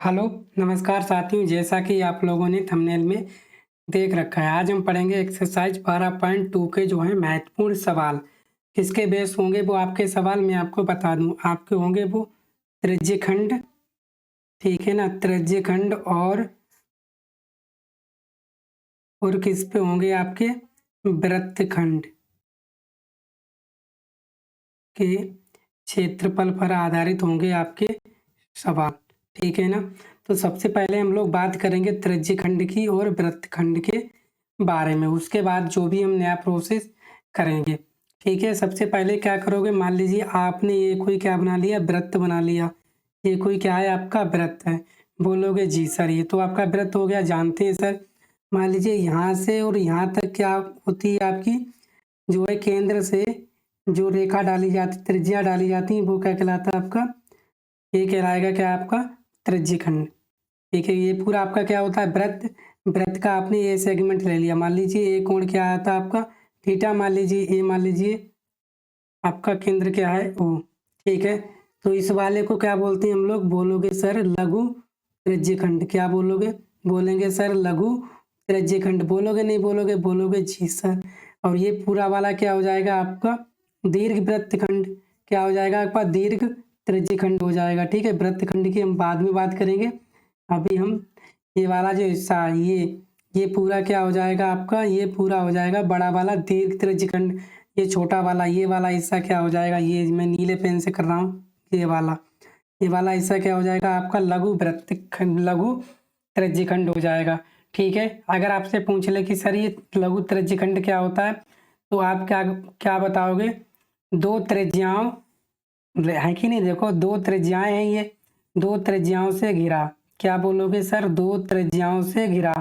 Hello, नमस्कार साथियों। जैसा कि आप लोगों ने थंबनेल में देख रखा है, आज हम पढ़ेंगे एक्सरसाइज 12.2 के जो है महत्वपूर्ण सवाल। किसके बेस होंगे वो आपके सवाल मैं आपको बता दूं। आपके होंगे वो त्रिज्यखंड, ठीक है ना, त्रिज्यखंड और किस पे होंगे आपके वृत्तखंड के क्षेत्रफल पर आधारित होंगे आपके सवाल, ठीक है ना। तो सबसे पहले हम लोग बात करेंगे त्रिज्यखंड की और वृत्तखंड के बारे में, उसके बाद जो भी हम नया प्रोसेस करेंगे, ठीक है। सबसे पहले क्या करोगे, मान लीजिए आपने ये कोई क्या बना लिया, वृत्त बना लिया। ये कोई क्या है, आपका वृत्त है। बोलोगे जी सर ये तो आपका वृत्त हो गया, जानते हैं सर। मान लीजिए यहाँ से और यहाँ तक क्या होती है आपकी, जो है केंद्र से जो रेखा डाली जाती, त्रिज्या डाली जाती है, वो क्या कहलाता है आपका, ये कहलाएगा क्या, आपका त्रिज्यखंड। ठीक है, ये पूरा आपका क्या होता है, वृत्त। वृत्त का आपने ये सेगमेंट ले लिया। मान लीजिए ये कोण क्या आता है आपका, थीटा। मान लीजिए ये, मान लीजिए आपका केंद्र क्या है, ओ। ठीक है, तो इस वाले को क्या बोलते हैं हम लोग, बोलोगे सर लघु त्रिज्यखंड। क्या बोलोगे, बोलेंगे सर लघु त्रिज्यखंड। बोलोगे नहीं बोलोगे, बोलोगे जी सर। और ये पूरा वाला क्या हो जाएगा आपका, दीर्घ वृत्तखंड। क्या हो जाएगा आपका, दीर्घ त्रिज्यखंड हो जाएगा। ठीक है, वृत्तखंड की हम बाद में बात करेंगे। अभी हम ये वाला जो हिस्सा है, ये पूरा क्या हो जाएगा आपका, ये पूरा हो जाएगा बड़ा वाला दीर्घ त्रिज्यखंड। ये छोटा वाला, ये वाला हिस्सा क्या हो जाएगा, ये मैं नीले पेन से कर रहा हूँ, ये वाला हिस्सा क्या हो जाएगा आपका, लघु वृत्तखंड, लघु त्रिज्यखंड हो जाएगा। ठीक है, अगर आपसे पूछ ले कि सर ये लघु त्रिज्यखंड क्या होता है, तो आप क्या क्या बताओगे, दो त्रिज्याओं है कि नहीं, देखो दो त्रिज्याएं हैं, ये दो त्रिज्याओं से घिरा। क्या बोलोगे सर, दो त्रिज्याओं से घिरा,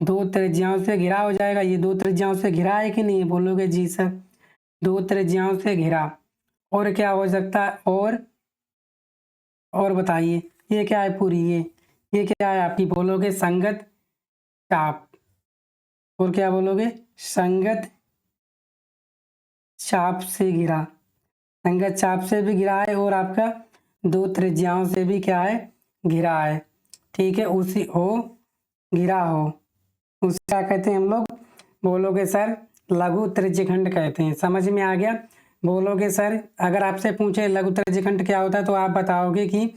दो त्रिज्याओं से घिरा हो जाएगा। ये दो त्रिज्याओं से घिरा है कि नहीं, बोलोगे जी सर, दो त्रिज्याओं से घिरा। और क्या हो सकता है, और बताइए, ये क्या है पूरी, ये क्या है आपकी, बोलोगे संगत चाप। और क्या बोलोगे, संगत चाप से घिरा, संगत चाप से भी घिरा है, और आपका दो त्रिज्याओं से भी क्या है, घिरा है। ठीक है, उसी हो घिरा हो, उसे क्या कहते हैं हम लोग, बोलोगे सर लघु त्रिज्यखंड कहते हैं। समझ में आ गया। बोलोगे सर, अगर आपसे पूछे लघु त्रिज्यखंड क्या होता है, तो आप बताओगे कि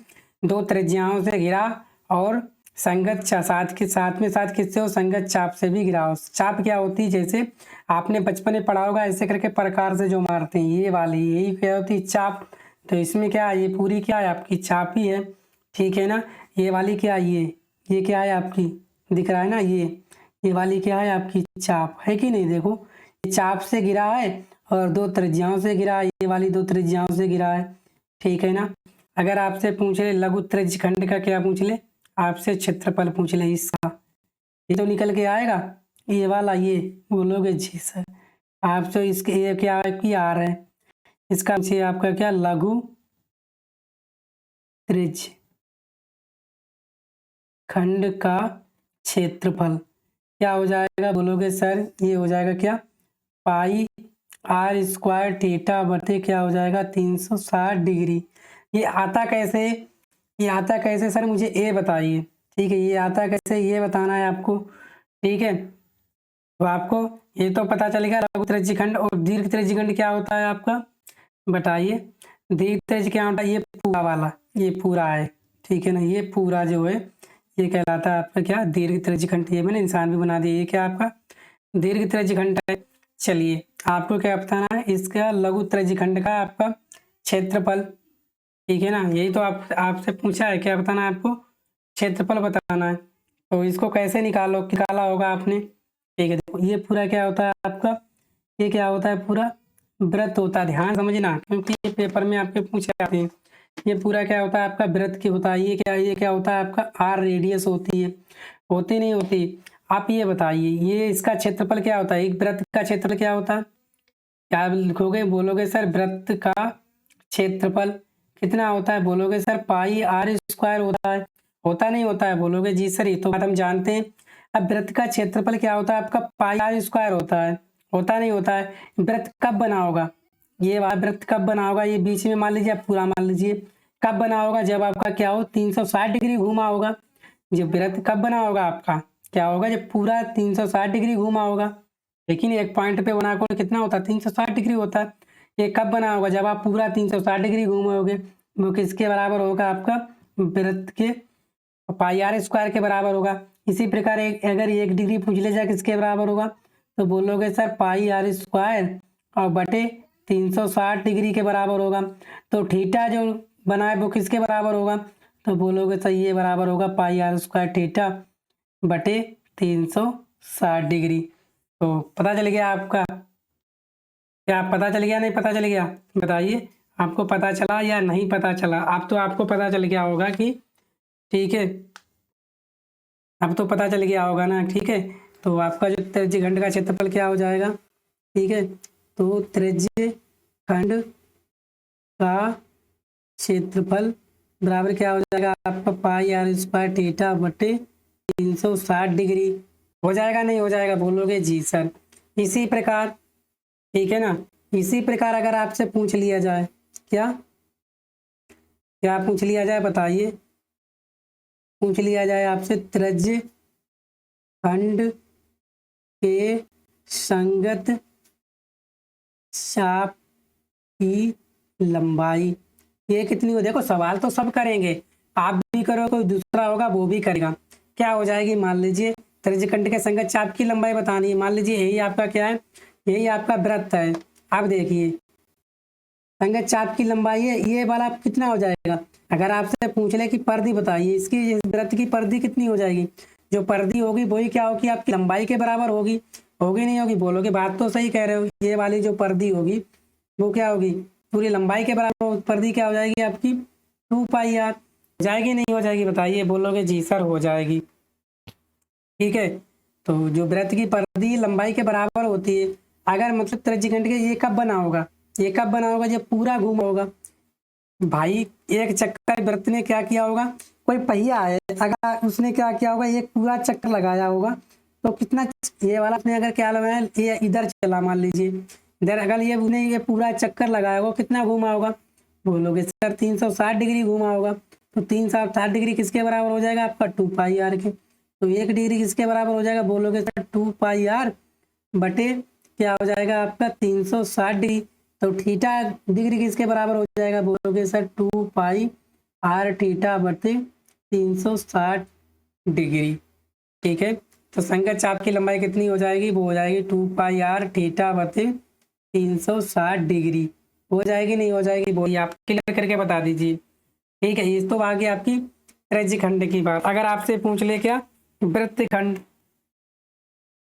दो त्रिज्याओं से घिरा और संगत साथ किससे हो, संगत चाप से भी घिरा हो। चाप क्या होती है, जैसे आपने बचपन में पढ़ा होगा, ऐसे करके प्रकार से जो मारते हैं, ये वाली यही क्या होती है, चाप। तो इसमें क्या है, ये पूरी क्या है आपकी, चाप ही है। ठीक है ना, ये वाली क्या है, ये क्या है आपकी, दिख रहा है ना, ये वाली क्या है आपकी, चाप है कि नहीं। देखो ये चाप से गिरा है और दो त्रिज्याओं से गिरा है, ये वाली दो त्रिज्याओं से गिरा है। ठीक है ना, अगर आपसे पूछ ले लघु त्रिज्यखंड का, क्या पूछ ले, आपसे क्षेत्रफल पूछ ले इसका, ये तो निकल के आएगा, ये वाला, ये बोलोगे जी सर। आप तो इसके ये क्या आपकी आ रहा है, इसका पीछे आपका क्या, लघु त्रिज्य खंड का क्षेत्रफल क्या हो जाएगा, बोलोगे सर ये हो जाएगा क्या, पाई आर स्क्वायर थीटा बटे क्या हो जाएगा, 360 डिग्री। ये आता कैसे, ये आता कैसे सर, मुझे ये बताइए। ठीक है, ये आता कैसे, ये बताना है आपको। ठीक है, तो आपको ये तो पता चलेगा लघु त्रिज्यखंड। और दीर्घ त्रिज्यखंड क्या होता है आपका, बताइए। दीर्घ त्रिज्य क्या होता है, ये पूरा वाला, ये पूरा है। ठीक है ना, ये पूरा जो है ये कहलाता है आपका क्या, दीर्घ त्रिज्यखंड। ये मैंने निशान भी बना दिया, ये क्या आपका दीर्घ त्रिज्यखंड है। चलिए आपको क्या बताना है, इसका लघु त्रिज्यखंड का आपका क्षेत्रफल। ठीक है ना, यही तो आप आपसे पूछा है, क्या बताना है आपको, क्षेत्रफल बताना है। तो इसको कैसे निकाला होगा आपने। ठीक है, देखो ये पूरा क्या होता है आपका, ये क्या होता है, पूरा वृत्त होता है। ध्यान समझना, क्योंकि ये पेपर में आपके पूछे जाते हैं। ये पूरा क्या होता है आपका, वृत्त की होता है। ये क्या होता है आपका, आर रेडियस होती है, होती नहीं होती। आप ये बताइए, ये इसका क्षेत्रफल क्या होता है, एक वृत्त का क्षेत्रफल क्या होता है, क्या लिखोगे, बोलोगे सर वृत्त का क्षेत्रफल कितना होता है, बोलोगे सर पाई आर स्क्वायर होता है। होता नहीं होता है, बोलोगे जी सर ये तो बात हम जानते हैं। अब वृत्त का क्षेत्रफल क्या होता है आपका, पाई आर स्क्वायर होता है। होता नहीं होता है, वृत्त कब बना होगा, ये वाला वृत्त कब बना होगा, ये बीच में मान लीजिए, आप पूरा मान लीजिए कब बना होगा? जब आपका क्या हो 360 डिग्री घूमा होगा। जब वृत्त कब बना होगा आपका? क्या होगा? जब पूरा 360 डिग्री घूमा होगा। लेकिन एक पॉइंट पे बना कोण कितना होता है? 360 डिग्री होता है। ये कब बना होगा? जब आप पूरा 360 डिग्री घूमोगे। वो किसके बराबर होगा? आपका वृत्त के पाई आर स्क्वायर के बराबर होगा। इसी प्रकार अगर 1 डिग्री पूछ ले जाए किसके बराबर होगा? तो बोलोगे सर पाई आर स्क्वायर और बटे 360 डिग्री के बराबर होगा। तो थीटा जो बना है वो किसके बराबर होगा? तो बोलोगे सर ये बराबर होगा पाई आर स्क्वायर थीटा बटे 360 डिग्री। तो पता चल गया आपका? क्या पता चल गया, नहीं पता चल गया? बताइए, आपको पता चला या नहीं पता चला? आपको पता चल गया होगा कि ठीक है, अब तो पता चल गया होगा ना। ठीक है, तो आपका जो त्रिज्य खंड का क्षेत्रफल क्या हो जाएगा? ठीक है, तो त्रिज्य खंड का क्षेत्रफल बराबर क्या हो जाएगा आपका? पाई आर स्क्वायर थीटा बटे 360 डिग्री। हो जाएगा नहीं हो जाएगा? बोलोगे जी सर। इसी प्रकार, ठीक है ना, इसी प्रकार अगर आपसे पूछ लिया जाए, क्या क्या पूछ लिया जाए बताइए? पूछ लिया जाए आपसे त्रिज्य खंड के संगत चाप की लंबाई ये कितनी हो? देखो सवाल तो सब करेंगे, आप भी करो, कोई दूसरा होगा वो भी करेगा। क्या हो जाएगी? मान लीजिए त्रिज्य खंड के संगत चाप की लंबाई बतानी है। मान लीजिए यही आपका क्या है? यही आपका वृत्त है। अब देखिए संगत चाप की लंबाई है, ये वाला कितना हो जाएगा? अगर आपसे पूछ ले कि परिधि बताइए इसकी, इस वृत्त की परिधि कितनी हो जाएगी? जो परिधि होगी वही क्या होगी? आपकी लंबाई के बराबर होगी। होगी नहीं होगी? बोलोगे बात तो सही कह रहे हो। ये वाली जो परिधि होगी वो क्या होगी? पूरी लंबाई के बराबर। परिधि क्या हो जाएगी आपकी? 2 पाई आर। जाएगी नहीं हो जाएगी? बताइए। बोलोगे जी सर हो जाएगी। ठीक है, तो जो वृत्त की परिधि लंबाई के बराबर होती है, अगर मतलब त्रिज्य खंड के ये कब बना होगा? ये कब बना होगा? जब पूरा घूमा होगा। भाई एक चक्कर वृत्त ने क्या किया होगा? कोई पहिया है, अगर उसने क्या किया होगा? एक पूरा चक्कर लगाया होगा तो कितना? ये वाला उसने अगर क्या लगाया, ये इधर चला मान लीजिए, इधर अगर ये पूरा चक्कर लगाया होगा, कितना घूमा होगा? बोलोगे सर 360 डिग्री घूमा होगा। तो 360 डिग्री किसके बराबर हो जाएगा? आपका 2 पाई आर के। तो 1 डिग्री किसके बराबर हो जाएगा? बोलोगे सर 2 पाई आर बटे क्या हो जाएगा आपका? 360 डिग्री। तो थीटा डिग्री किसके बराबर हो जाएगा? बोलोगे सर 2 पाई आर थीटा बटे 360 डिग्री। ठीक है, तो संगत चाप की लंबाई कितनी हो जाएगी? वो हो जाएगी 2 पाई आर थीटा बटे 360 डिग्री। हो जाएगी नहीं हो जाएगी? बोलिए, आप क्लियर करके बता दीजिए। ठीक है, ये तो आ गई आपकी त्रिज्य खंड की बात। अगर आपसे पूछ ले क्या? वृत्त खंड।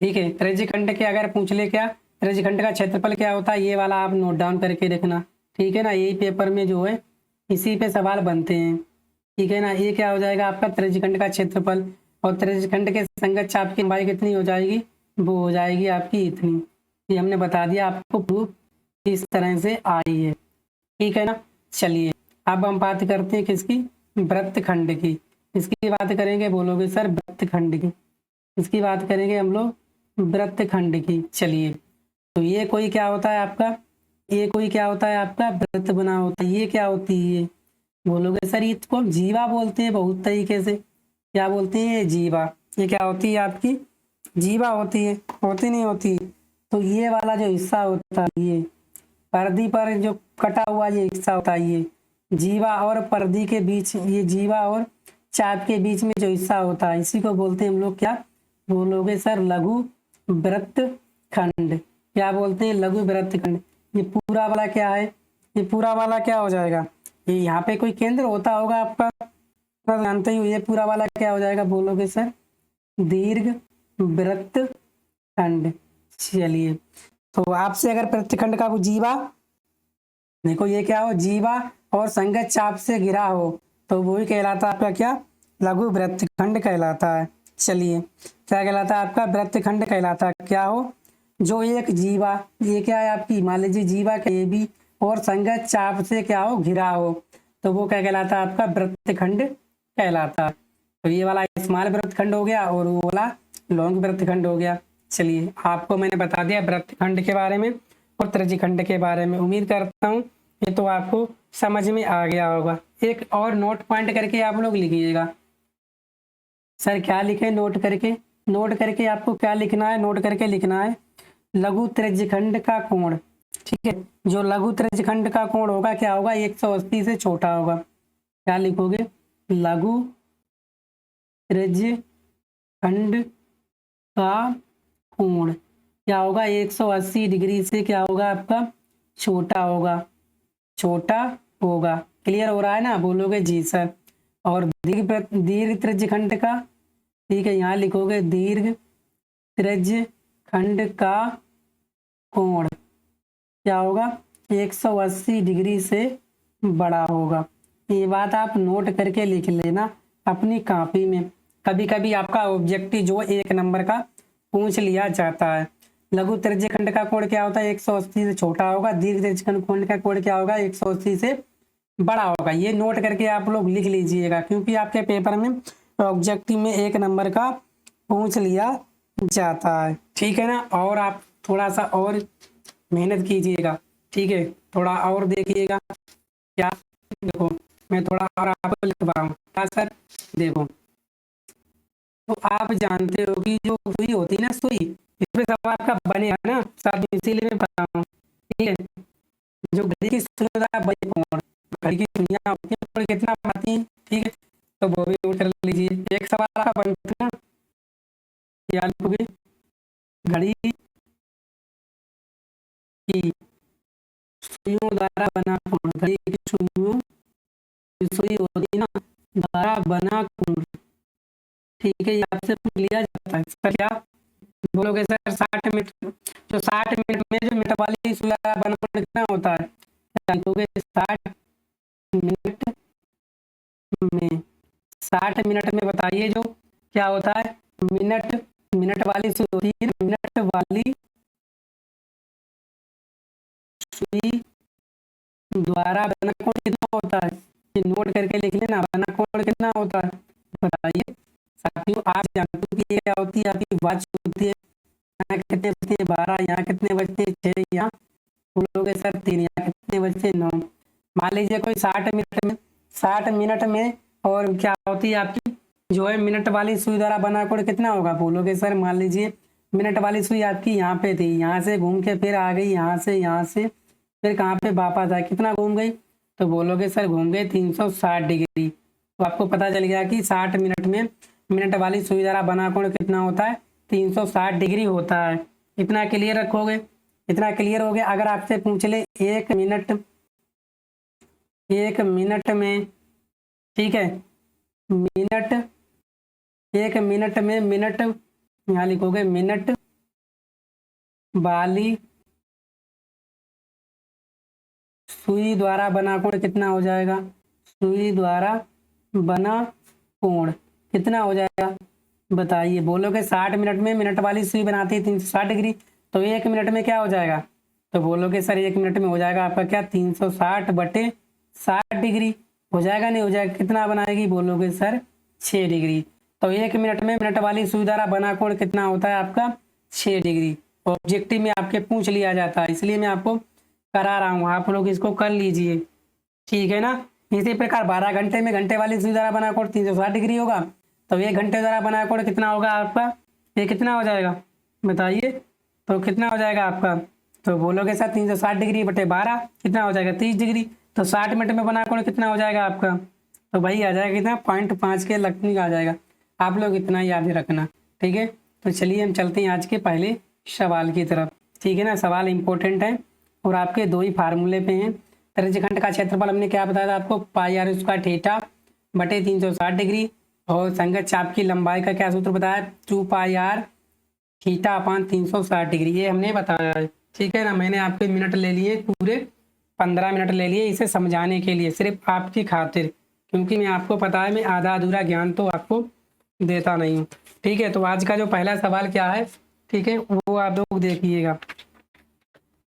ठीक है, त्रिज्य खंड के अगर पूछ ले क्या? त्रिज्य खंड का क्षेत्रफल क्या होता है? ये वाला आप नोट डाउन करके रखना। ठीक है ना, यही पेपर में जो है इसी पे सवाल बनते हैं। ठीक है ना, ये क्या हो जाएगा आपका? त्रिज्य खंड का क्षेत्रफल। और त्रिज्य खंड के संगत चाप की लंबाई कितनी हो जाएगी? वो हो जाएगी आपकी इतनी। ये हमने बता दिया आपको, प्रूफ इस तरह से आई है। ठीक है ना, चलिए अब हम बात करते हैं किसकी? वृत्त खंड की। इसकी बात करेंगे। बोलोगे सर वृत्त खंड की। इसकी बात करेंगे हम लोग वृत्त खंड की। चलिए, तो ये कोई क्या होता है आपका? ये कोई क्या होता है आपका? वृत्त बना होता है। ये क्या होती है? बोलोगे सर इसको हम जीवा बोलते हैं बहुत तरीके से। क्या बोलते हैं? ये जीवा। ये क्या होती है आपकी? जीवा होती है। होती नहीं होती? तो ये वाला जो हिस्सा होता है, ये परिधि पर जो कटा हुआ ये हिस्सा होता है, ये जीवा और परिधि के बीच, ये जीवा और चाप के बीच में जो हिस्सा होता है, इसी को बोलते हैं हम लोग क्या? बोलोगे सर लघु वृत्त खंड। क्या बोलते हैं? लघु वृत्त खंड। ये पूरा वाला क्या है? ये पूरा वाला क्या हो जाएगा? ये यहाँ पे कोई केंद्र होता होगा आपका, तो जानते ही हो। ये पूरा वाला क्या हो जाएगा? बोलोगे सर दीर्घ वृत्त खंड। चलिए, तो आपसे अगर वृत्तखंड का कोई जीवा, देखो ये क्या हो? जीवा और संगत चाप से घिरा हो तो वही कहलाता है आपका क्या? लघु वृत्तखंड कहलाता है। चलिए, क्या कहलाता है आपका? वृत्तखंड कहलाता है। क्या हो? जो एक जीवा, ये क्या है आपकी? मान लीजिए जीवा का ये भी और संगत चाप से क्या हो? घिरा हो, तो वो क्या कहलाता है आपका? वृत्तखंड कहलाता है। तो ये वाला स्मॉल वृत्तखंड हो गया और वो वाला लॉन्ग वृत्तखंड हो गया। चलिए, आपको मैंने बता दिया वृत्तखंड के बारे में और त्रिज्यखंड के बारे में। उम्मीद करता हूँ ये तो आपको समझ में आ गया होगा। एक और नोट पॉइंट करके आप लोग लिखिएगा। सर क्या लिखे नोट करके? नोट करके आपको क्या लिखना है? नोट करके लिखना है लघु त्रिज्यखंड का कोण। ठीक है, जो लघु त्रिज्यखंड का कोण होगा क्या होगा? 180 से छोटा होगा। क्या लिखोगे? लघु त्रिज्यखंड का कोण क्या होगा? 180 डिग्री से क्या होगा आपका? छोटा होगा, छोटा होगा। क्लियर हो रहा है ना? बोलोगे जी सर। और दीर्घ त्रिज्यखंड का, ठीक है, यहाँ लिखोगे दीर्घ त्रिज्यखंड का कोण क्या होगा? 180 डिग्री से बड़ा होगा। ये बात आप नोट करके लिख लेना अपनी कॉपी में। कभी कभी आपका ऑब्जेक्टिव जो 1 नंबर का पूछ लिया जाता है। लघु त्रिज्यखंड का कोण क्या होता है? 180 से छोटा होगा। दीर्घ त्रिज्यखंड का कोण क्या होगा? 180 से बड़ा होगा। ये नोट करके आप लोग लिख लीजिएगा, क्योंकि आपके पेपर में ऑब्जेक्टिव में 1 नंबर का पूछ लिया जाता है। ठीक है ना? और आप थोड़ा सा और मेहनत कीजिएगा। ठीक है, थोड़ा और देखिएगा। क्या? देखो मैं थोड़ा और आपको लिख रहा हूँ। क्या सर? देखो, तो आप जानते हो कि जो सुई होती है ना, सुई, इसमें सवाल आपका बनेगा ना सर, इसीलिए मैं बता रहा हूँ। ठीक है, जो घड़ी की सुई होता है बड़े कोण, घड़ी की सुइयां होती हैं कोण कितना बनाती हैं। ठीक है, तो वो भी नोट कर लीजिए। एक सवाल आपका बनता है, क्या लिखोगे? घड़ी की सुइयों द्वारा बना कोण, घड़ी की सुइयों, सुई होती है ना, द्वारा बना कोण। ठीक है, ये आपसे पूछ लिया जाता है। सर क्या बोलोगे? सर 60 मिनट, जो 60 मिनट में जो मिनट वाली सुई द्वारा बना कोण कितना होता है? क्या लिखोगे? 60 मिनट में, 60 मिनट में बताइए जो क्या होता है? मिनट, मिनट वाली सुई होती है, मिनट वाली सुई द्वारा बना कोण कितना होता है? ये नोट करके लिख लेना, बना कोण कितना होता है बताइए। साथियों आप जानते हो कि ये क्या होती है? आपकी वॉच होती है। यहाँ कितने बजते हैं? 12। यहाँ कितने बजते हैं? 6। यहाँ बोलोगे सर 3। यहाँ कितने बजते हैं? 9। मान लीजिए कोई 60 मिनट में, 60 मिनट में, और क्या होती है आपकी जो है मिनट वाली सुई द्वारा बना कोण कितना होगा? बोलोगे सर मान लीजिए मिनट वाली सुई आपकी यहाँ पे थी, यहाँ से घूम के फिर आ गई, यहाँ से फिर कहाँ पे वापस आए, कितना घूम गई? तो बोलोगे सर घूम गए 360 डिग्री। तो आपको पता चल गया कि 60 मिनट में मिनट वाली सुई द्वारा बना कोण कितना होता है? 360 डिग्री होता है। इतना क्लियर रखोगे? इतना क्लियर हो गया? अगर आपसे पूछ ले 1 मिनट, 1 मिनट में, ठीक है, मिनट, 1 मिनट में मिनट, यहाँ लिखोगे मिनट वाली सुई द्वारा बना कोण कितना हो जाएगा? सुई द्वारा बना कोण कितना हो जाएगा बताइए। बोलोगे 60 मिनट में मिनट वाली सुई बनाती है 360 डिग्री, तो 1 मिनट में क्या हो जाएगा? तो बोलोगे सर 1 मिनट में हो जाएगा आपका क्या? 360 बटे 60 डिग्री हो जाएगा, नहीं हो जाएगा? कितना बनाएगी? बोलोगे सर 6 डिग्री। तो 1 मिनट में मिनट वाली सुई द्वारा बना कोण कितना होता है आपका? 6 डिग्री। ऑब्जेक्टिव में आपके पूछ लिया जाता है, इसलिए मैं आपको करा रहा हूँ, आप लोग इसको कर लीजिए। ठीक है ना? इसी प्रकार 12 घंटे में घंटे वाली सुई द्वारा बना कोण 360 डिग्री होगा, तो 1 घंटे द्वारा बना कोण कितना होगा आपका? ये कितना हो जाएगा बताइए? तो कितना हो जाएगा आपका? तो बोलोगे सर 360 डिग्री बटे 12 कितना हो जाएगा? 30 डिग्री। तो 60 मिनट में बना कोण कितना हो जाएगा आपका? तो भाई आ जाएगा कितना? 0.5 के लगभग आ जाएगा। आप लोग इतना याद रखना। ठीक है, तो चलिए हम चलते हैं आज के पहले सवाल की तरफ। ठीक है ना? सवाल इंपॉर्टेंट है और आपके 2 ही फार्मूले पे हैं। त्रिज्यखंड का क्षेत्रफल हमने क्या बताया था आपको? पाई आर स्क्वायर थीटा बटे 360 डिग्री। और संगत चाप की लंबाई का क्या सूत्र बताया? 2 पाई आर थीटा अपान 360 डिग्री, ये हमने बताया है। ठीक है ना? मैंने आपके मिनट ले लिए, पूरे 15 मिनट ले लिए इसे समझाने के लिए, सिर्फ आपकी खातिर, क्योंकि मैं आपको पता है मैं आधा अधूरा ज्ञान तो आपको देता नहीं हूँ। ठीक है, तो आज का जो पहला सवाल क्या है, ठीक है, वो आप लोग देखिएगा।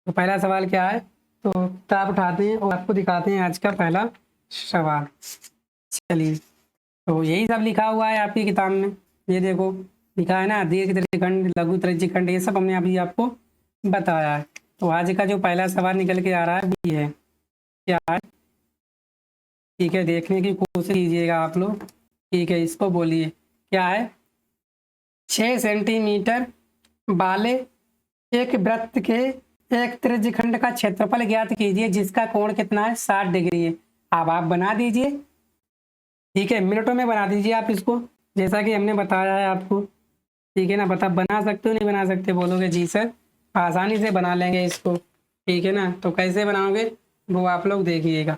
तो पहला सवाल क्या है? तो किताब उठाते हैं और आपको दिखाते हैं आज का पहला सवाल। चलिए, तो यही सब लिखा हुआ है आपकी किताब में, ये देखो लिखा है ना, दीर्घ त्रिज्यखंड, लघु त्रिज्यखंड, ये सब हमने अभी आपको बताया है। तो आज का जो पहला सवाल निकल के आ रहा है वो ये है, क्या है? ठीक है, देखने की कोशिश कीजिएगा आप लोग। ठीक है, इसको बोलिए क्या है। 6 सेंटीमीटर वाले एक वृत्त के एक त्रिज्यखंड का क्षेत्रफल ज्ञात कीजिए जिसका कोण कितना है, 60 डिग्री है। अब आप बना दीजिए। ठीक है, मिनटों में बना दीजिए आप इसको, जैसा कि हमने बताया है आपको। ठीक है ना, बना सकते हो नहीं बना सकते, बोलोगे जी सर आसानी से बना लेंगे इसको। ठीक है ना, तो कैसे बनाओगे वो आप लोग देखिएगा।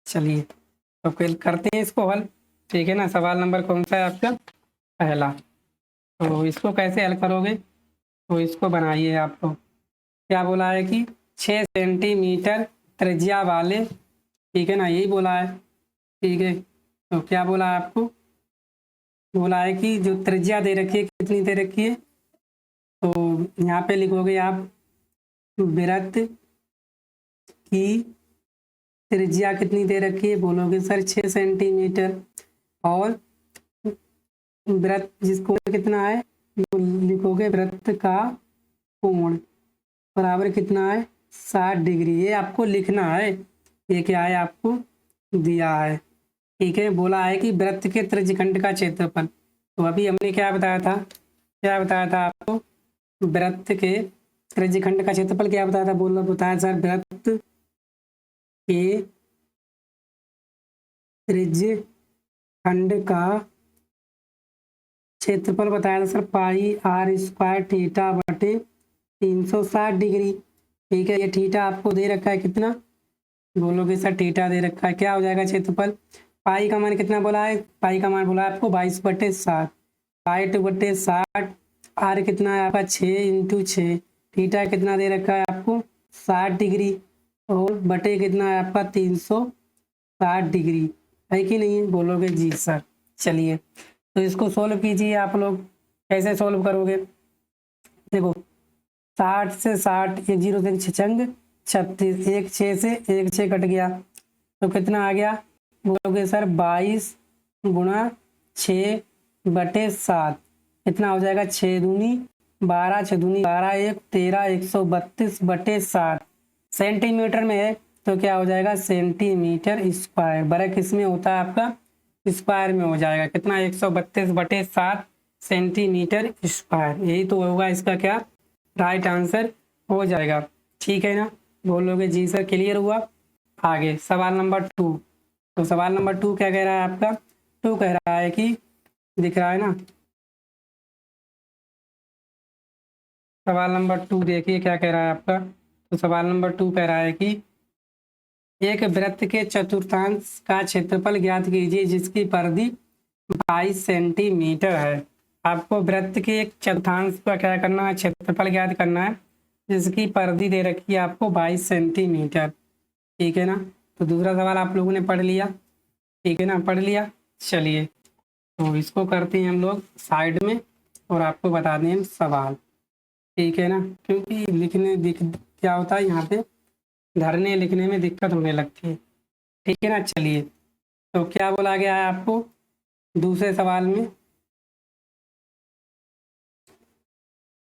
चलिए तो फिर करते हैं इसको हल। ठीक है ना, सवाल नंबर कौन सा है आपका, पहला। तो इसको कैसे हल करोगे, तो इसको बनाइए आप लोग। क्या बोला है कि 6 सेंटीमीटर त्रिज्या वाले, ठीक है ना, यही बोला है। ठीक है, तो क्या बोला है आपको, बोला है कि जो त्रिज्या दे रखी है कितनी दे रखी है, तो यहाँ पे लिखोगे आप वृत्त की त्रिज्या कितनी दे रखी है, बोलोगे सर 6 सेंटीमीटर। और वृत्त जिसको कितना है, वो लिखोगे वृत्त का कोण बराबर कितना है, 60 डिग्री। ये आपको लिखना है, ये क्या है आपको दिया है। ठीक है, बोला है कि वृत्त के त्रिज्यखंड का क्षेत्रफल। तो अभी हमने क्या बताया था, क्या बताया था आपको, वृत्त के त्रिज्यखंड का क्षेत्रफल क्या बताया था, बोलना बताया सर वृत्त के त्रिज्यखंड का क्षेत्रफल बताया था sir pi r square theta बटे 360 डिग्री। ठीक है, ये थीटा आपको दे रखा है कितना, बोलोगे सर थीटा दे रखा है, क्या हो जाएगा क्षेत्रफल, पाई का मान कितना बोला है, पाई का मान बोला है आपको 22/7, 22/60। आर कितना है आपका 6 × 6, थीटा कितना दे रखा है आपको 60 डिग्री, और बटे कितना है आपका 360 डिग्री, है कि नहीं है, बोलोगे जी सर। चलिए तो इसको सोल्व कीजिए आप लोग। कैसे सोल्व करोगे, देखो 60 से 60, एक 0 से 6 36, एक 6 से एक 6 कट गया, तो कितना आ गया, बोलोगे सर 22 × 6/7, कितना हो जाएगा 6 दूनी 12, 6 दूनी 12, 1 13, 132/60। सेंटीमीटर में है तो क्या हो जाएगा सेंटीमीटर स्क्वायर, बड़ा किस में होता है आपका स्क्वायर में हो जाएगा, कितना 132/7 सेंटीमीटर स्क्वायर। यही तो होगा इसका क्या राइट आंसर हो जाएगा। ठीक है ना, बोलोगे जी सर क्लियर हुआ। आगे सवाल नंबर 2। तो सवाल नंबर 2 क्या कह रहा है आपका, 2 कह रहा है कि, दिख रहा है ना, सवाल नंबर 2 देखिए क्या कह रहा है आपका। तो सवाल नंबर 2 कह रहा है कि एक वृत्त के चतुर्थांश का क्षेत्रफल ज्ञात कीजिए जिसकी परिधि 22 सेंटीमीटर है। आपको वृत्त के एक चतुर्थांश का क्या करना है, क्षेत्रफल ज्ञात करना है जिसकी परिधि दे रखी है आपको 22 सेंटीमीटर। ठीक है ना, तो दूसरा सवाल आप लोगों ने पढ़ लिया। ठीक है ना, पढ़ लिया। चलिए तो इसको करते हैं हम लोग साइड में और आपको बता दें सवाल। ठीक है ना, क्योंकि क्या होता है यहाँ पे धरने लिखने में दिक्कत होने लगती है। ठीक है ना, चलिए तो क्या बोला गया है आपको दूसरे सवाल में,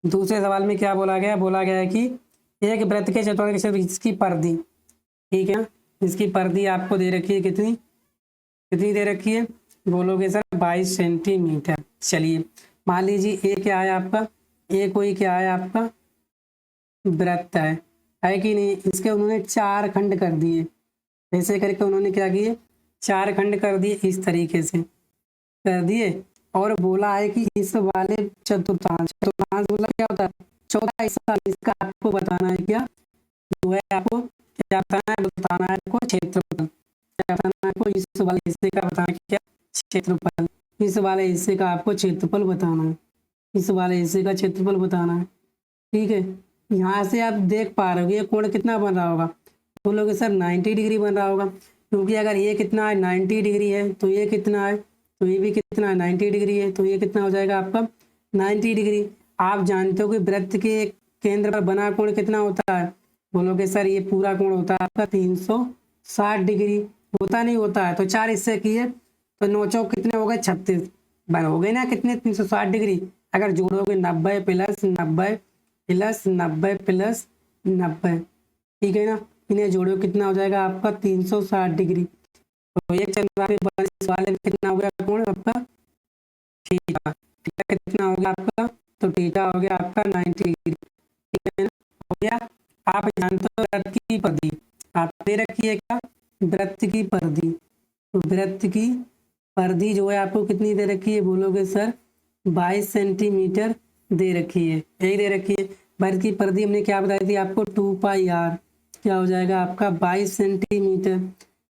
दूसरे सवाल में क्या बोला गया है, बोला गया है कि एक वृत्त के चतुर्थांश इसकी परिधि, ठीक है ना, इसकी परिधि आपको दे रखी है कितनी, कितनी दे रखी है, बोलोगे सर 22 सेंटीमीटर। चलिए मान लीजिए ए क्या है आपका, ए कोई क्या है आपका वृत्त है कि नहीं, इसके उन्होंने 4 खंड कर दिए, ऐसे करके उन्होंने क्या किए 4 खंड कर दिए, इस तरीके से कर दिए। और बोला है कि इस वाले चतुर्थांश, चतुर्थांश बोला क्या होता है चौथा हिस्सा, इसका आपको बताना है क्या, जो है आपको क्या बताना है, बताना है आपको क्षेत्रफल, क्या बताना है आपको, इस वाले हिस्से का बताना है क्या क्षेत्रफल, इस वाले हिस्से का आपको क्षेत्रफल बताना है, इस वाले हिस्से का क्षेत्रफल बताना है। ठीक है, यहाँ से आप देख पा रहे हो ये कोण कितना बन रहा होगा, बोलोगे सर 90 डिग्री बन रहा होगा, क्योंकि अगर ये कितना है 90 डिग्री है तो ये कितना है, तो ये भी कितना है 90 डिग्री है, तो ये कितना हो जाएगा आपका 90 डिग्री। आप जानते हो कि वृत्त के केंद्र पर बना कोण कितना होता है, बोलोगे सर ये पूरा कोण होता है आपका 360 डिग्री, होता नहीं होता है, तो 4 हिस्से किए तो 9 चौक कितने हो गए 36, बन हो गए ना कितने 360 डिग्री। अगर जोड़ोगे 90 + 90 + 90 + 90, ठीक है ना, इन्हें जोड़ो कितना हो जाएगा आपका 360 डिग्री। तो एक चंद्रमा पे 42 वाले में कितना हो गया कोण आपका थीटा। थीटा कितना हो गया आपका, तो थीटा हो गया आपका 90 डिग्री। ठीक है ना, हो गया। आप जानते हो वृत्त की परिधि आप दे रखी है क्या, वृत्त की परिधि। तो वृत्त की परिधि जो है आपको कितनी दे रखी है, बोलोगे सर 22 सेंटीमीटर दे रखी है, यही दे रखी है। वृत्त की परिधि हमने क्या बताई थी आपको, 2πr, क्या हो जाएगा आपका 22 सेंटीमीटर।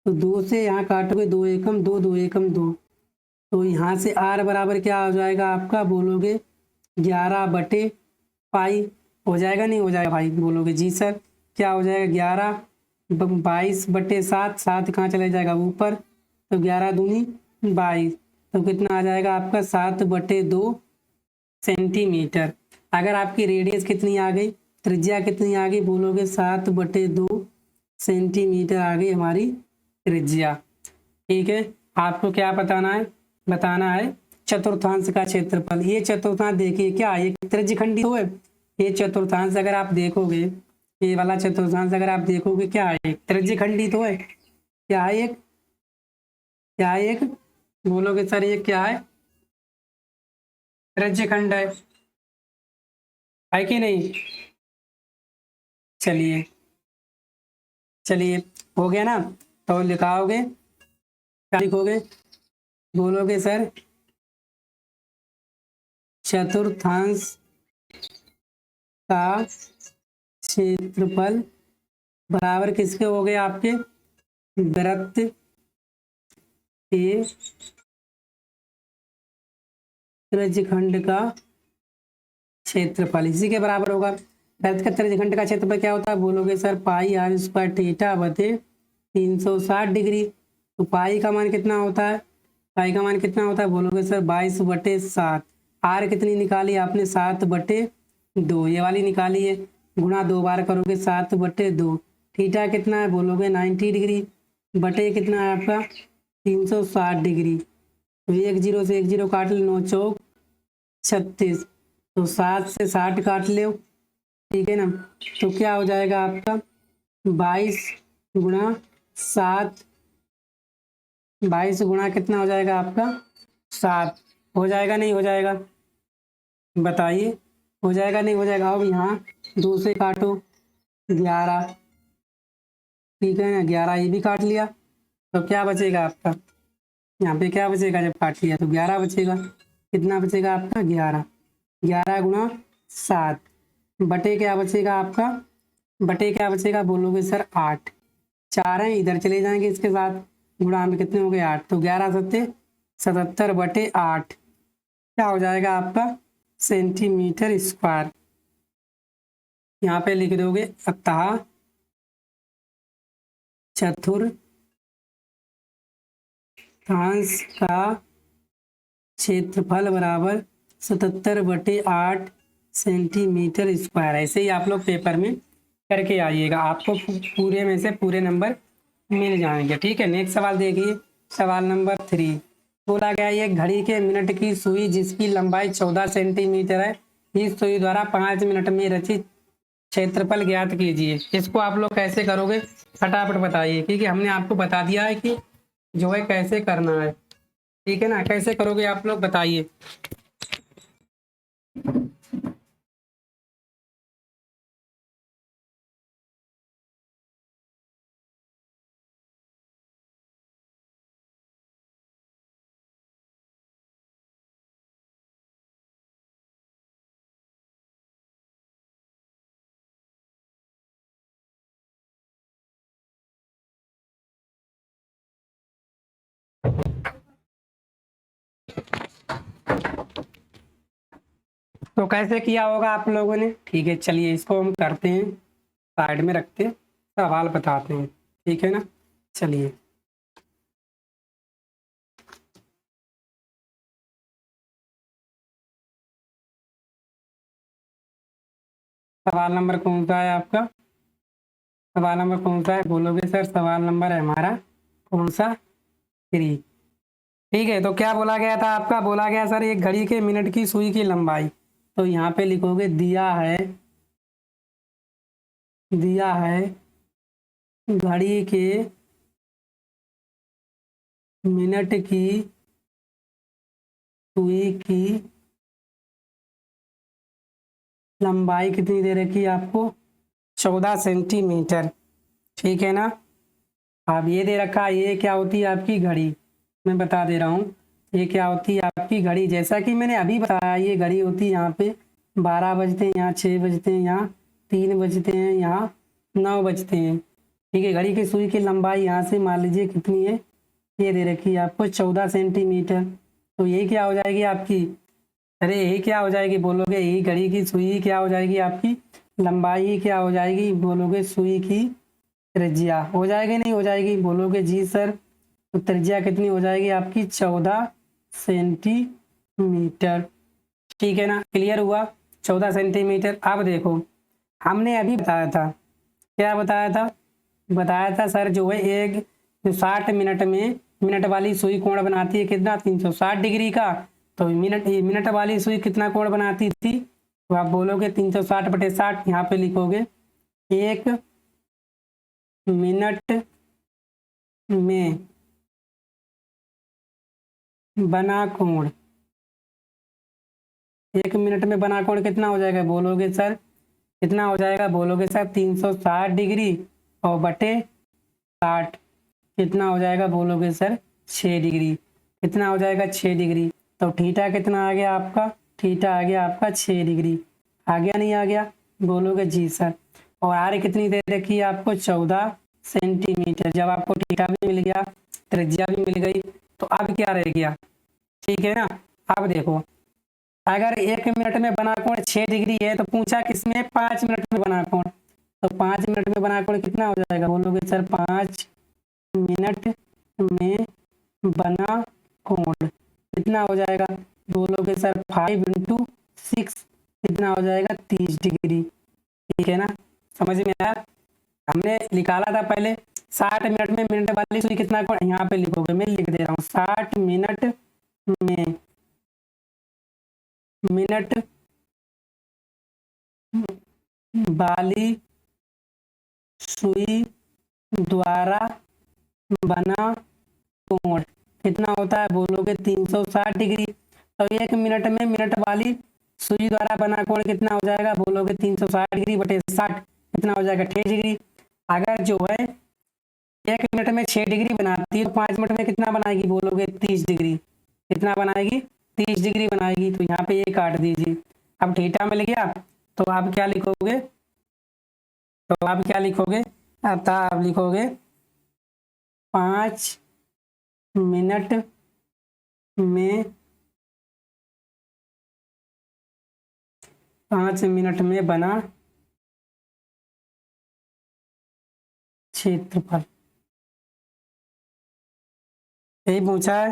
तो 2 से यहाँ काटोगे 2 एकम 2, 2 एकम 2, तो यहाँ से r बराबर क्या हो जाएगा आपका, बोलोगे 11/पाई। हो जाएगा नहीं हो जाएगा भाई, बोलोगे जी सर। क्या हो जाएगा 11, 22/7, 7 कहाँ चला जाएगा ऊपर, तो 11 दूनी 22, तो कितना आ जाएगा आपका 7/2 सेंटीमीटर। अगर आपकी रेडियस कितनी आ गई, त्रिज्या कितनी आ गई, बोलोगे 7/2 सेंटीमीटर आ गई हमारी त्रिज्या। ठीक है, आपको क्या बताना है चतुर्थांश का क्षेत्रफल। ये चतुर्थांश देखिए क्या एक त्रिज्यखंडी तो है, ये चतुर्थांश अगर आप देखोगे, ये वाला चतुर्थांश अगर आप देखोगे क्या है, एक त्रिज्यखंडी तो है। क्या है एक, क्या है एक, बोलोगे सर ये क्या है, त्रिज्यखंड है कि नहीं। चलिए चलिए, हो गया ना, तो लिखाओगे क्या लिखोगे, बोलोगे सर चतुर्थांश का क्षेत्रफल बराबर किसके हो गए आपके, वृत्त के त्रिज्यखंड का क्षेत्रफल, इसी के बराबर होगा। वृत्त का त्रिज्यखंड का क्षेत्रफल क्या होता है, बोलोगे सर πr² थीटा बटे 360 डिग्री। तो पाई का मान कितना होता है, पाई का मान कितना होता है, बोलोगे सर 22/7। आर कितनी निकाली आपने, 7/2, ये वाली निकाली है, गुणा 2 बार करोगे 7/2। थीटा कितना है, बोलोगे 90 डिग्री, बटे कितना है आपका 360 डिग्री। तो 1 0 से 1 0 काट लो, 9 चौक 36, तो 7 से 60 काट लो। ठीक है ना, तो क्या हो जाएगा आपका 22 गुणा 7, 22 गुणा कितना हो जाएगा आपका 7। हो जाएगा नहीं हो जाएगा, बताइए, हो जाएगा नहीं हो जाएगा। अब यहाँ 2 से काटो 11, ठीक है ना, 11 ये भी काट लिया, तो क्या बचेगा आपका, यहाँ पे क्या बचेगा, जब काट लिया तो 11 बचेगा। कितना बचेगा आपका 11, 11 गुणा 7 बटे क्या बचेगा आपका, बटे क्या बचेगा, बोलोगे सर 8। 4 है इधर चले जाएंगे इसके साथ, गुणा में कितने हो गए 8, तो 11 सत्ते 77/8 क्या हो जाएगा आपका सेंटीमीटर स्क्वायर। यहाँ पे लिख दोगे अतः चतुर्थांश का क्षेत्रफल बराबर 77/8 सेंटीमीटर स्क्वायर। ऐसे ही आप लोग पेपर में करके आइएगा, आपको पूरे में से पूरे नंबर मिल जाएंगे। ठीक है, नेक्स्ट सवाल देखिए, सवाल नंबर 3 बोला गया एक घड़ी के मिनट की सुई जिसकी लंबाई 14 सेंटीमीटर है, इस सुई द्वारा 5 मिनट में रचित क्षेत्रफल ज्ञात कीजिए। इसको आप लोग कैसे करोगे फटाफट बताइए, क्योंकि हमने आपको बता दिया है कि जो है कैसे करना है। ठीक है ना, कैसे करोगे आप लोग बताइए। तो कैसे किया होगा आप लोगों ने, ठीक है चलिए इसको हम करते हैं, साइड में रखते हैं, सवाल बताते हैं। ठीक है ना, चलिए सवाल नंबर कौन सा है आपका, सवाल नंबर कौन सा है, बोलोगे सर सवाल नंबर है हमारा कौन सा 3। ठीक है, तो क्या बोला गया था आपका, बोला गया सर एक घड़ी के मिनट की सुई की लंबाई, तो यहाँ पे लिखोगे दिया है घड़ी के मिनट की सुई की लंबाई कितनी दे रखी है आपको? 14 सेंटीमीटर। ठीक है ना। अब ये दे रखा है, ये क्या होती है आपकी घड़ी। मैं बता दे रहा हूँ ये क्या होती है आपकी घड़ी। जैसा कि मैंने अभी बताया, ये घड़ी होती है यहाँ पे 12 बजते हैं, यहाँ 6 बजते हैं, यहाँ 3 बजते हैं, यहाँ 9 बजते हैं। ठीक है। घड़ी की सुई की लंबाई यहाँ से मान लीजिए कितनी है, ये दे रखी है आपको 14 सेंटीमीटर। तो ये क्या हो जाएगी आपकी, अरे यही क्या हो जाएगी बोलोगे, यही घड़ी की सुई क्या हो जाएगी आपकी लंबाई, क्या हो जाएगी बोलोगे, सुई की त्रिज्या हो जाएगी, नहीं हो जाएगी बोलोगे जी सर। तो त्रिज्या कितनी हो जाएगी आपकी 14 सेंटीमीटर। ठीक है ना। क्लियर हुआ 14 सेंटीमीटर। अब देखो हमने अभी बताया था, क्या बताया था, बताया था सर जो है एक 60 मिनट में मिनट वाली सुई कोण बनाती है कितना, 360 डिग्री का। तो मिनट वाली सुई कितना कोण बनाती थी, तो आप बोलोगे 360/60। यहाँ पे लिखोगे 1 मिनट में बना कोण, 1 मिनट में बना कोण कितना हो जाएगा बोलोगे सर, कितना हो जाएगा बोलोगे सर 360 डिग्री और बटे 60 कितना हो जाएगा बोलोगे सर 6 डिग्री। कितना हो जाएगा 6 डिग्री। तो थीटा कितना आ गया आपका, थीटा आ गया आपका 6 डिग्री। आ गया नहीं आ गया बोलोगे जी सर। और आर कितनी दे रखी है आपको 14 सेंटीमीटर। जब आपको थीटा भी मिल गया, त्रिज्या भी मिल गई, तो अब क्या रह गया, ठीक है ना। अब देखो अगर 1 मिनट में बना कोण 6 डिग्री है, तो पूछा किसमें 5 मिनट में बना कोण। तो 5 मिनट में बना कोण कितना हो जाएगा बोलोगे सर, 5 मिनट में बना कोण कितना हो जाएगा बोलोगे सर 5 × 6 कितना हो जाएगा 30 डिग्री। ठीक है ना। समझ में आया। हमने निकाला था पहले 60 मिनट में मिनट वाली सुई कितना कोण, यहाँ पे लिखोगे, मैं लिख दे रहा हूँ 60 मिनट में मिनट वाली सुई द्वारा बना कोण कितना होता है बोलोगे 360 डिग्री। तो 1 मिनट में मिनट वाली सुई द्वारा बना कोण कितना हो जाएगा बोलोगे 360 डिग्री बटे 60 कितना हो जाएगा 6 डिग्री। अगर जो है 1 मिनट में 6 डिग्री बनाती है, तो 5 मिनट में कितना बनाएगी बोलोगे 30 डिग्री। कितना बनाएगी 30 डिग्री बनाएगी। तो यहाँ पे ये काट दीजिए। अब थीटा मिल गया, तो आप क्या लिखोगे, तो आप क्या लिखोगे, अतः आप लिखोगे 5 मिनट में 5 मिनट में बना क्षेत्रफल। यही पूछा है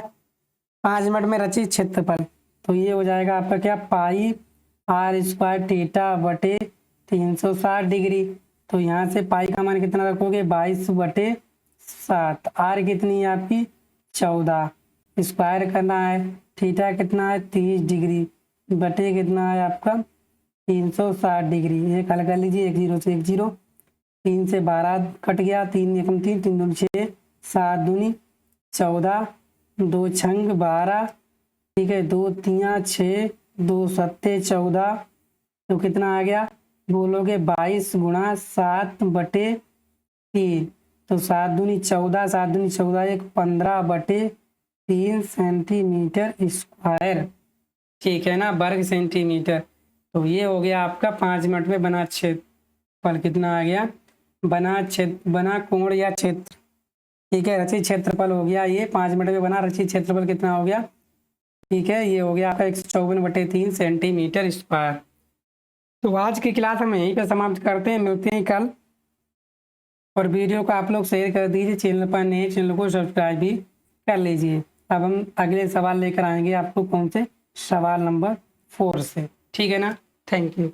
5 मिनट में रचित क्षेत्रफल। तो ये हो जाएगा आपका क्या, पाई r² थीटा बटे 360 डिग्री। तो यहाँ से पाई का मान कितना रखोगे 22/7। आर कितनी है आपकी 14, स्क्वायर करना है, थीटा कितना है 30 डिग्री बटे कितना है आपका 360 डिग्री। एक हल कर लीजिए, 1 0 से 1 0, 3 से 12 कट गया, 3 एकम 3, 3 दूनी 6, 7 दूनी 14, 2 छंग 12, ठीक है, 2 तियाँ 6, 2 सत्ते 14। तो कितना आ गया बोलोगे 22 × 7/3। तो 7 दूनी 14, 7 दूनी 14, 1 15/3 सेंटीमीटर स्क्वायर। ठीक है ना, वर्ग सेंटीमीटर। तो ये हो गया आपका 5 मिनट में बना क्षेत्रफल। कितना आ गया बना कोण या क्षेत्र। ठीक है, रचित क्षेत्रफल हो गया ये 5 मिनट में बना रचित क्षेत्रफल कितना हो गया। ठीक है, ये हो गया आपका 154/3 सेंटीमीटर स्क्वायर। तो आज की क्लास हम यहीं पर समाप्त करते हैं, मिलते हैं कल। और वीडियो को आप लोग शेयर कर दीजिए, चैनल पर नए चैनल को सब्सक्राइब भी कर लीजिए। अब हम अगले सवाल लेकर आएंगे आपको, कौन से, सवाल नंबर 4 से। ठीक है ना, थैंक यू।